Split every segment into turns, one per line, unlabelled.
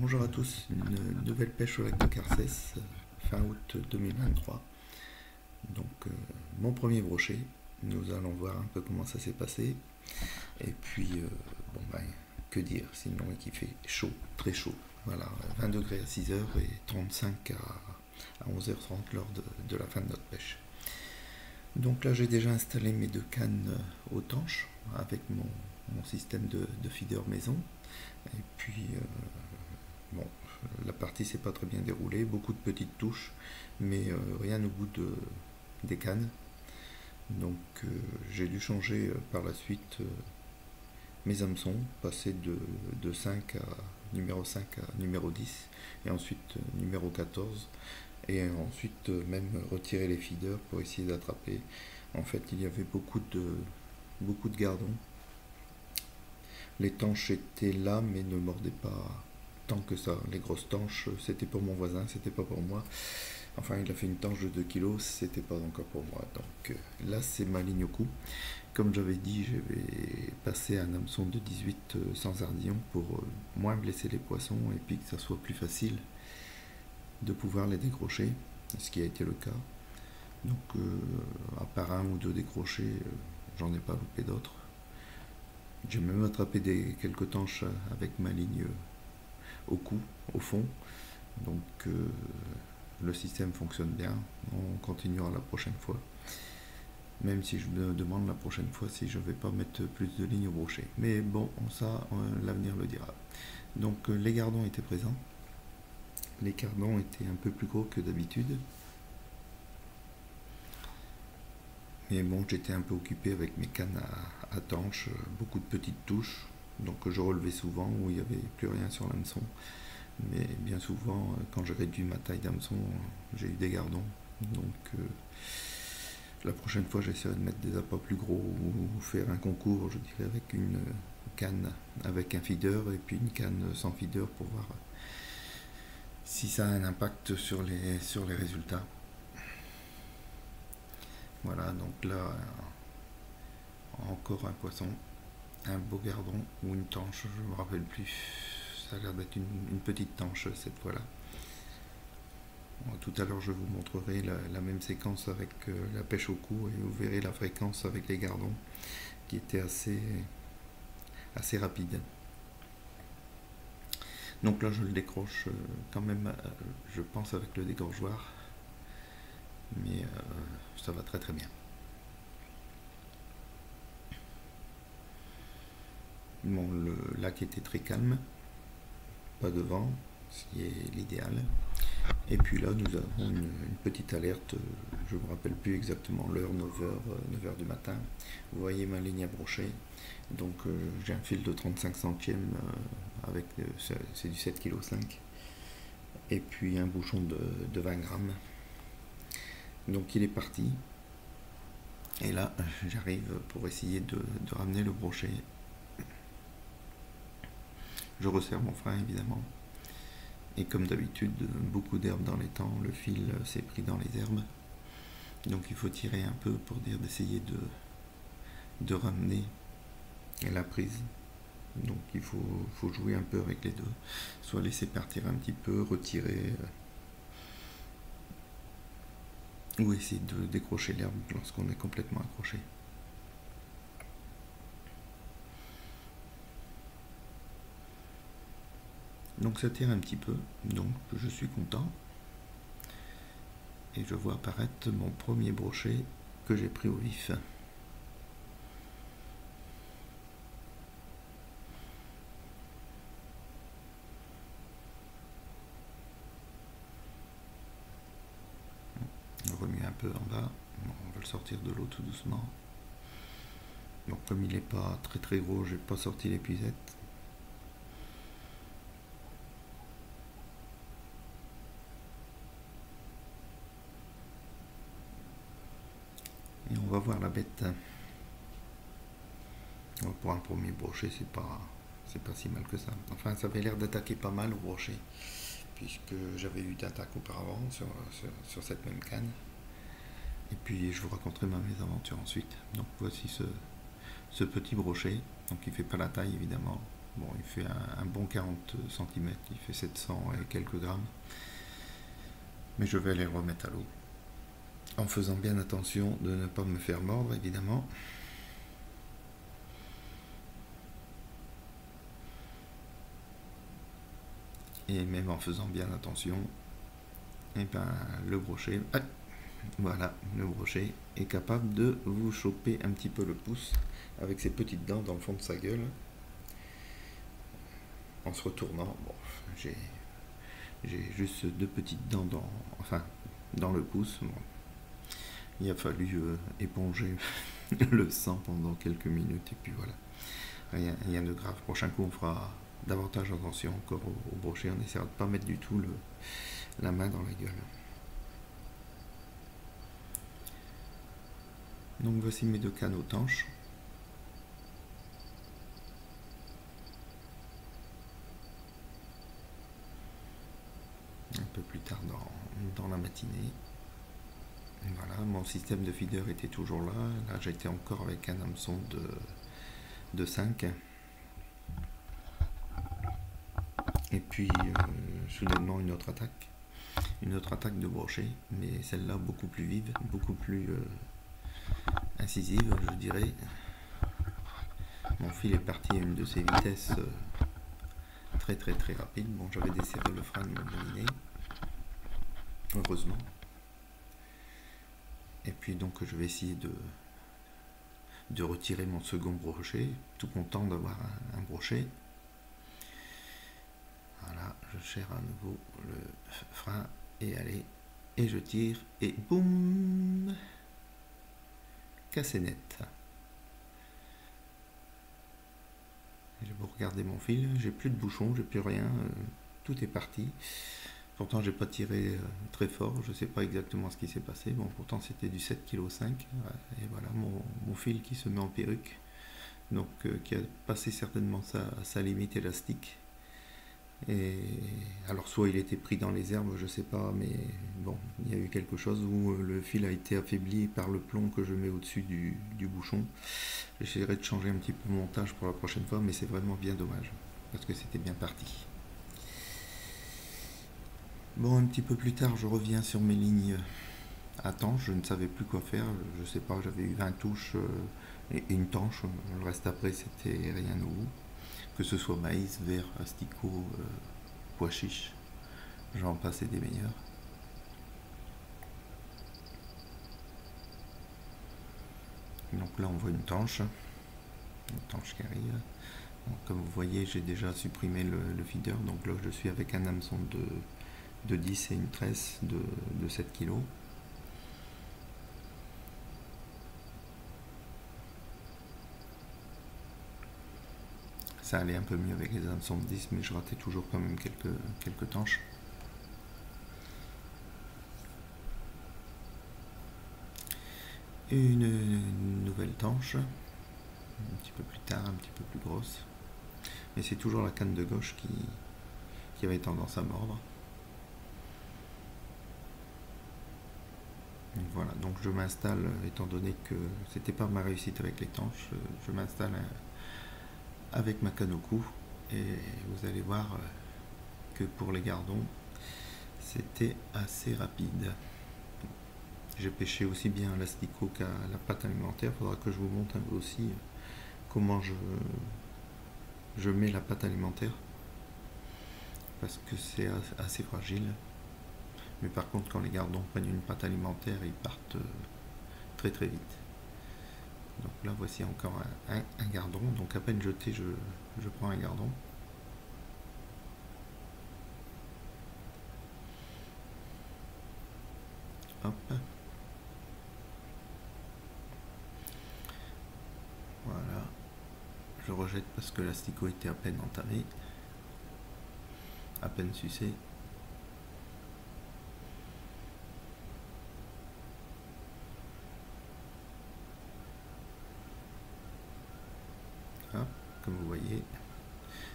Bonjour à tous, une nouvelle pêche au lac de Carcès, fin août 2023. Donc mon premier brochet, nous allons voir un peu comment ça s'est passé. Et puis, que dire, sinon il fait chaud, très chaud. Voilà, 20 degrés à 6 heures et 35 à 11h30 lors de la fin de notre pêche. Donc là j'ai déjà installé mes deux cannes au tanche avec mon système de feeder maison. Et puis la partie s'est pas très bien déroulée, beaucoup de petites touches, mais rien au bout des cannes. Donc j'ai dû changer par la suite mes hameçons, passer de 5 à numéro 5 à numéro 10, et ensuite numéro 14, et ensuite même retirer les feeders pour essayer d'attraper. En fait, il y avait beaucoup de gardons. Les tanches étaient là, mais ne mordaient pas tant que ça. Les grosses tanches, c'était pour mon voisin, c'était pas pour moi. Enfin, il a fait une tanche de 2 kg, c'était pas encore pour moi. Donc là, c'est ma ligne au cou. Comme j'avais dit, je vais passer un hameçon de 18 sans ardillon pour moins blesser les poissons et puis que ça soit plus facile de pouvoir les décrocher, ce qui a été le cas. Donc, à part un ou deux décrochés, j'en ai pas loupé d'autres. J'ai même attrapé quelques tanches avec ma ligne au cou, au fond. Donc le système fonctionne bien. On continuera la prochaine fois. Même si je me demande la prochaine fois si je ne vais pas mettre plus de lignes au brochet. Mais bon, ça, l'avenir le dira. Donc les gardons étaient présents. Les gardons étaient un peu plus gros que d'habitude. Mais bon, j'étais un peu occupé avec mes cannes à tanches, beaucoup de petites touches. Donc je relevais souvent où il n'y avait plus rien sur l'hameçon. Mais bien souvent, quand j'ai réduit ma taille d'hameçon, j'ai eu des gardons. Donc la prochaine fois, j'essaierai de mettre des appâts plus gros ou faire un concours, je dirais, avec une canne avec un feeder et puis une canne sans feeder pour voir si ça a un impact sur les résultats. Voilà, donc là, encore un poisson, un beau gardon ou une tanche, je ne me rappelle plus. Ça a l'air d'être une petite tanche cette fois-là. Tout à l'heure, je vous montrerai la même séquence avec la pêche au cou et vous verrez la fréquence avec les gardons qui était assez rapide. Donc là, je le décroche quand même, je pense, avec le dégorgeoir, mais ça va très très bien. Bon, le lac était très calme, pas de vent, ce qui est l'idéal. Et puis là, nous avons une petite alerte, je ne me rappelle plus exactement l'heure, 9h du matin. Vous voyez ma ligne à brochet. Donc j'ai un fil de 35 centièmes avec, c'est du 7,5 kg. Et puis un bouchon de 20 grammes. Donc il est parti. Et là, j'arrive pour essayer de ramener le brochet. Je resserre mon frein évidemment. Et comme d'habitude, beaucoup d'herbes dans les temps, le fil s'est pris dans les herbes. Donc il faut tirer un peu pour dire d'essayer de ramener la prise. Donc il faut jouer un peu avec les deux. Soit laisser partir un petit peu, retirer, ou essayer de décrocher l'herbe lorsqu'on est complètement accroché. Donc ça tire un petit peu, donc je suis content. Et je vois apparaître mon premier brochet que j'ai pris au vif. On remet un peu en bas, on va le sortir de l'eau tout doucement. Donc comme il n'est pas très très gros, j'ai pas sorti l'épuisette. Et on va voir la bête. Pour un premier brochet, c'est pas si mal que ça. Enfin, ça avait l'air d'attaquer pas mal au brochet, puisque j'avais eu d'attaque auparavant sur cette même canne. Et puis je vous raconterai ma mésaventure ensuite. Donc voici ce petit brochet. Donc il fait pas la taille évidemment, Bon, il fait un bon 40 cm, il fait 700 et quelques grammes. Mais je vais aller le remettre à l'eau. En faisant bien attention de ne pas me faire mordre, évidemment. Et même en faisant bien attention, et ben, le brochet, voilà, le brochet est capable de vous choper un petit peu le pouce avec ses petites dents dans le fond de sa gueule. En se retournant, bon, j'ai juste deux petites dents dans le pouce. Bon, il a fallu éponger le sang pendant quelques minutes et puis voilà. Rien de grave. Prochain coup, on fera davantage attention encore au brochet. On essaiera de ne pas mettre du tout la main dans la gueule. Donc voici mes deux canaux tanches. Un peu plus tard dans la matinée. Voilà, mon système de feeder était toujours là. Là, j'étais encore avec un hameçon de 5. Et puis, soudainement, une autre attaque de brochet, mais celle-là beaucoup plus vive, beaucoup plus incisive, je dirais. Mon fil est parti à une de ses vitesses très très très rapide. Bon, j'avais desserré le frein de mon dominé, heureusement. Et puis donc je vais essayer de retirer mon second brochet, tout content d'avoir un brochet. Voilà, je serre à nouveau le frein et allez, et je tire et boum, cassé net. J'ai beau regarder mon fil, j'ai plus de bouchon, j'ai plus rien, tout est parti. Pourtant j'ai pas tiré très fort, je sais pas exactement ce qui s'est passé. Bon, pourtant c'était du 7,5 kg. Et voilà mon fil qui se met en perruque, donc qui a passé certainement sa limite élastique. Et alors soit il était pris dans les herbes, je sais pas, mais bon, il y a eu quelque chose où le fil a été affaibli par le plomb que je mets au-dessus du bouchon. J'essaierai de changer un petit peu mon montage pour la prochaine fois, mais c'est vraiment bien dommage, parce que c'était bien parti. Bon, un petit peu plus tard, je reviens sur mes lignes à tanche. Je ne savais plus quoi faire. Je sais pas, j'avais eu 20 touches et une tanche. Le reste après, c'était rien au bout. Que ce soit maïs, verre, asticot, pois chiche, j'en passe et des meilleurs. Donc là, on voit une tanche qui arrive. Donc, comme vous voyez, j'ai déjà supprimé le feeder. Donc là, je suis avec un hameçon de 10 et une tresse de 7 kg. Ça allait un peu mieux avec les hameçons de 10, mais je ratais toujours quand même quelques tanches. Une nouvelle tanche, un petit peu plus tard, un petit peu plus grosse. Mais c'est toujours la canne de gauche qui avait tendance à mordre. Voilà, donc je m'installe, étant donné que c'était pas ma réussite avec les tanches, je m'installe avec ma canne au cou et vous allez voir que pour les gardons, c'était assez rapide. J'ai pêché aussi bien à l'asticot qu'à la pâte alimentaire. Il faudra que je vous montre un peu aussi comment je mets la pâte alimentaire, parce que c'est assez fragile. Mais par contre, quand les gardons prennent une pâte alimentaire, ils partent très très vite. Donc là, voici encore un gardon. Donc à peine jeté, je prends un gardon. Hop. Voilà. Je rejette parce que l'asticot était à peine entamé, à peine sucé. Hop, comme vous voyez,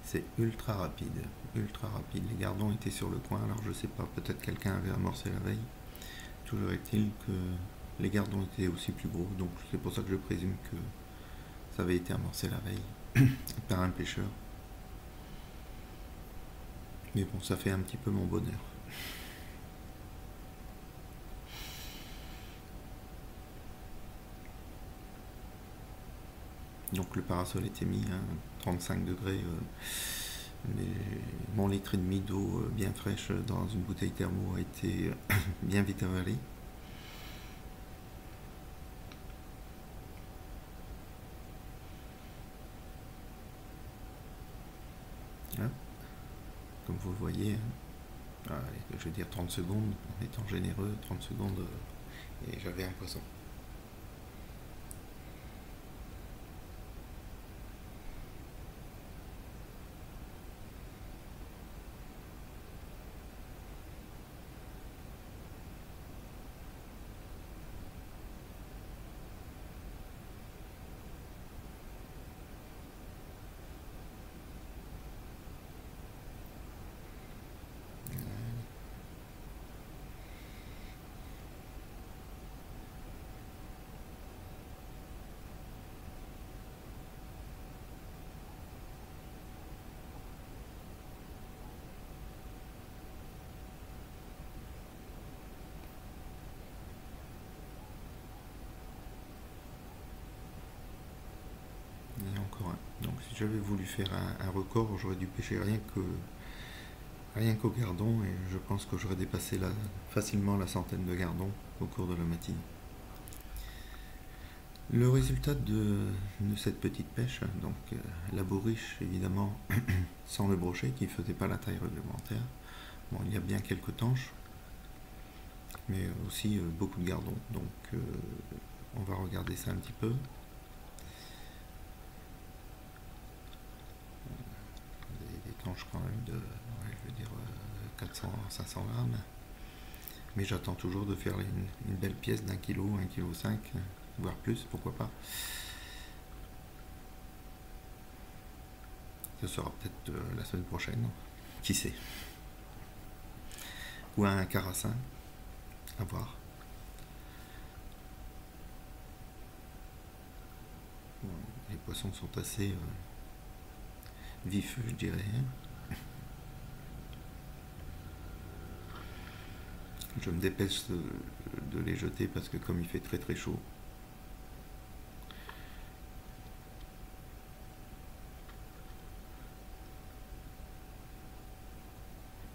c'est ultra rapide, ultra rapide. Les gardons étaient sur le coin, alors je sais pas, peut-être quelqu'un avait amorcé la veille. Toujours est-il que les gardons étaient aussi plus gros, donc c'est pour ça que je présume que ça avait été amorcé la veille par un pêcheur. Mais bon, ça fait un petit peu mon bonheur. Donc le parasol était mis à 35 degrés, mais mon litre et demi d'eau bien fraîche dans une bouteille thermo a été bien vite avalé. Hein, comme vous le voyez, hein. Je veux dire 30 secondes, en étant généreux, 30 secondes, et j'avais un poisson. Et encore un. Donc si j'avais voulu faire un record, j'aurais dû pêcher rien qu'au gardon, et je pense que j'aurais dépassé facilement la centaine de gardons au cours de la matinée. Le résultat de cette petite pêche, donc la bourriche évidemment sans le brochet qui ne faisait pas la taille réglementaire. Bon, il y a bien quelques tanches, mais aussi beaucoup de gardons. Donc on va regarder ça un petit peu. Des tanches quand même de, je veux dire, 400-500 grammes. Mais j'attends toujours de faire une belle pièce d'1 kg, 1,5 kg, voire plus, pourquoi pas. Ce sera peut-être la semaine prochaine, qui sait. Ou un carassin, à voir. Bon, les poissons sont assez vifs, je dirais. Je me dépêche de les jeter parce que comme il fait très très chaud.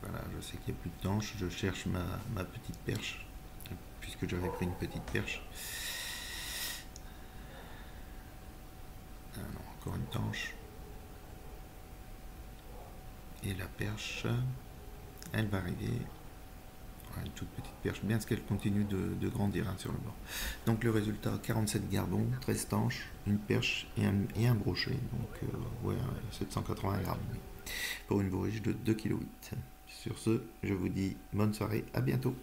Voilà, je sais qu'il n'y a plus de tanche, je cherche ma petite perche, puisque j'avais pris une petite perche. Ah non, encore une tanche. Et la perche, elle va arriver. Une toute petite perche, bien ce qu'elle continue de grandir sur le bord. Donc le résultat, 47 gardons, 13 tanches, une perche et un brochet. Donc ouais, 780 grammes pour une bourriche de 2,8 kg. Sur ce, je vous dis bonne soirée, à bientôt.